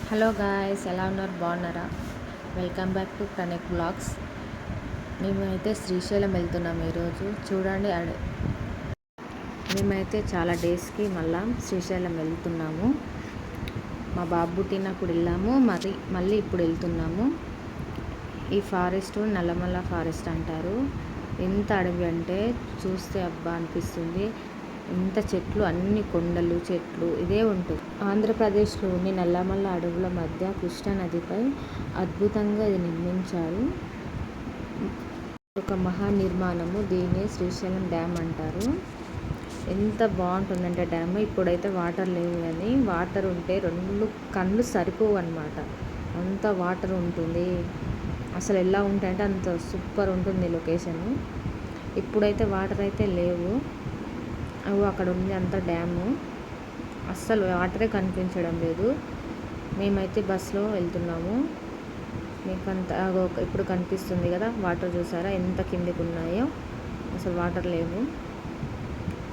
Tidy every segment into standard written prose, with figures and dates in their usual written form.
Hello guys, ఎలా ఉన్నారు? బాగున్నారా? Welcome back to connect blogs. మేమైతే శ్రీశైలం వెళ్తున్నాం ఈరోజు. చూడండి, మేమైతే చాలా డేస్కి శ్రీశైలం వెళ్తున్నాము. మా బాబు పుట్టినప్పుడు వెళ్ళాము, మళ్ళీ ఇప్పుడు వెళ్తున్నాము. ఈ ఫారెస్ట్ నల్లమల్ల ఫారెస్ట్ అంటారు. ఎంత అడవి అంటే చూస్తే అబ్బా అనిపిస్తుంది. ఇంత చెట్లు, అన్ని కొండలు, చెట్లు ఇదే ఉంటుంది. ఆంధ్రప్రదేశ్లోని నల్లమల్ల అడవుల మధ్య కృష్ణానదిపై అద్భుతంగా ఇది నిర్మించారు. ఒక మహా నిర్మాణము. దీన్ని శ్రీశైలం డ్యామ్ అంటారు. ఎంత బాగుంటుందంటే డ్యామ్. ఇప్పుడైతే వాటర్ లేవు, కానీ వాటర్ ఉంటే రెండు కళ్ళు సరిపోవు అన్నమాట. అంత వాటర్ ఉంటుంది. అసలు ఎలా ఉంటాయంటే అంత సూపర్ ఉంటుంది లొకేషన్. ఇప్పుడైతే వాటర్ అయితే లేవు. అక్కడ ఉంది అంత డ్యాము. అస్సలు వాటరే కనిపించడం లేదు. మేమైతే బస్సులో వెళ్తున్నాము. మీకు ఇప్పుడు కనిపిస్తుంది కదా, వాటర్ చూసారా ఎంత కిందికి ఉన్నాయో. అసలు వాటర్ లేవు,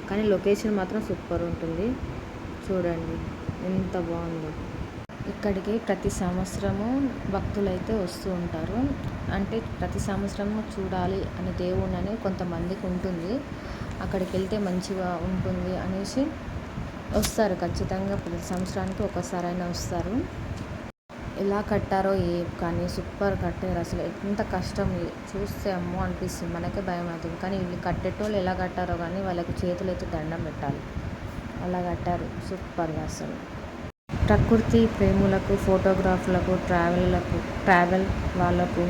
కానీ లొకేషన్ మాత్రం సూపర్ ఉంటుంది. చూడండి ఎంత బాగుందో. ఇక్కడికి ప్రతి సంవత్సరము భక్తులైతే వస్తూ ఉంటారు. అంటే ప్రతి సంవత్సరము చూడాలి అనే దేవుడు అని కొంతమందికి ఉంటుంది. అక్కడికి వెళ్తే మంచిగా ఉంటుంది అనేసి వస్తారు. ఖచ్చితంగా ప్రతి సంవత్సరానికి ఒకసారైనా వస్తారు. ఎలా కట్టారో కానీ సూపర్ కట్టారు. అసలు ఎంత కష్టం చూస్తే అమ్మో అనిపిస్తుంది, మనకే భయం అవుతుంది. కానీ వీళ్ళు కట్టేటోళ్ళు ఎలా కట్టారో కానీ వాళ్ళకి చేతులు అయితే దండం పెట్టాలి. అలా కట్టారు సూపర్గా. అసలు ప్రకృతి ప్రేములకు, ఫోటోగ్రాఫర్లకు, ట్రావెల్ వాళ్ళకు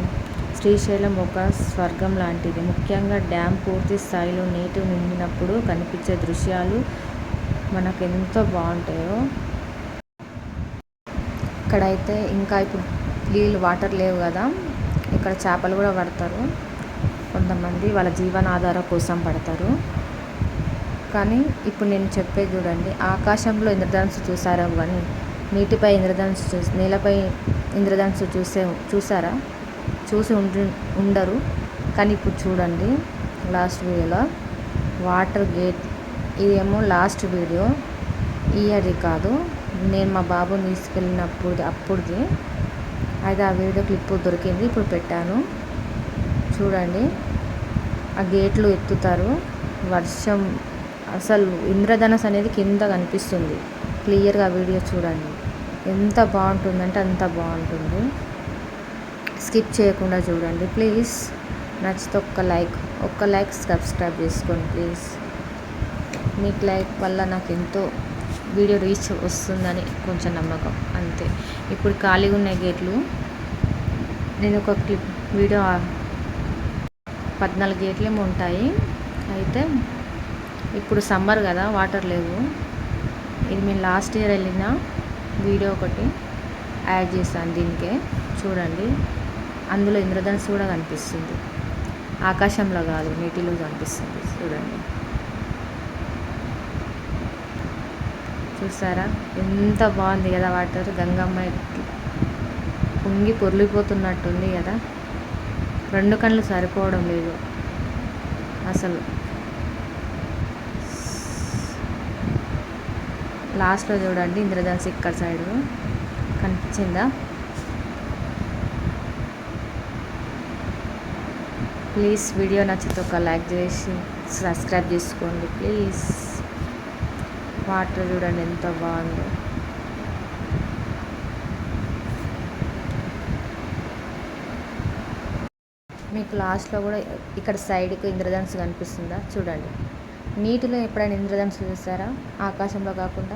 శ్రీశైలం ఒక స్వర్గం లాంటిది. ముఖ్యంగా డ్యామ్ పూర్తి స్థాయిలో నీటి నిండినప్పుడు కనిపించే దృశ్యాలు మనకు ఎంతో బాగుంటాయో. ఇక్కడైతే ఇంకా ఇప్పుడు నీళ్ళు వాటర్ లేవు కదా, ఇక్కడ చేపలు కూడా పడతారు. కొంతమంది వాళ్ళ జీవనాధారం కోసం పడతారు. కానీ ఇప్పుడు నేను చెప్పేది చూడండి, ఆకాశంలో ఇంద్రధనుస్సు చూసారా? కానీ నీటిపై ఇంద్రధనుస్సు నేలపై ఇంద్రధనుస్సు చూసారా? చూసి ఉండరు. కానీ ఇప్పుడు చూడండి లాస్ట్ వీడియోలో వాటర్ గేట్. ఇదేమో లాస్ట్ వీడియో, ఇయర్ది కాదు. నేను మా బాబుని అప్పుడుది అయితే ఆ వీడియో క్లిప్ దొరికింది, ఇప్పుడు పెట్టాను. చూడండి, ఆ గేట్లు ఎత్తుతారు. వర్షం అసలు ఇంద్రధనుస్సు అనేది కింద కనిపిస్తుంది క్లియర్గా. వీడియో చూడండి ఎంత బాగుంటుందంటే అంత బాగుంటుంది. స్కిప్ చేయకుండా చూడండి ప్లీజ్. నచ్చితే ఒక్క లైక్ సబ్స్క్రైబ్ చేసుకోండి ప్లీజ్. మీకు లైక్ వల్ల నాకు ఎంతో వీడియో రీచ్ వస్తుందని కొంచెం నమ్మకం అంతే. ఇప్పుడు ఖాళీగా ఉన్న గేట్లు నేను ఒక వీడియో 14 గేట్లేమో ఉంటాయి. అయితే ఇప్పుడు సమ్మర్ కదా, వాటర్ లేవు. ఇది మేము లాస్ట్ ఇయర్ వెళ్ళిన వీడియో ఒకటి యాడ్ చేశాను దీనికే. చూడండి, అందులో ఇంద్రధనుస్సు కూడా కనిపిస్తుంది. ఆకాశంలో కాదు, నీటిలో కనిపిస్తుంది. చూడండి, చూసారా ఎంత బాగుంది కదా వాటర్. గంగమ్మ పొంగి పొర్లిపోతున్నట్టుంది కదా. రెండు కళ్ళు సరిపోవడం లేదు అసలు. లాస్ట్లో చూడండి ఇంద్రధనుస్సు ఇక్కడ సైడు కనిపించిందా? ప్లీజ్ వీడియో నచ్చితే ఒక లైక్ చేసి సబ్స్క్రైబ్ చేసుకోండి ప్లీజ్. వాటర్ చూడండి ఎంత బాగుందో. మీకు లాస్ట్లో కూడా ఇక్కడ సైడ్కి ఇంద్రధనుస్సు కనిపిస్తుందా? చూడండి. నీటిలో ఎప్పుడైనా ఇంద్రధనుస్సు చూసారా? ఆకాశంలో కాకుండా.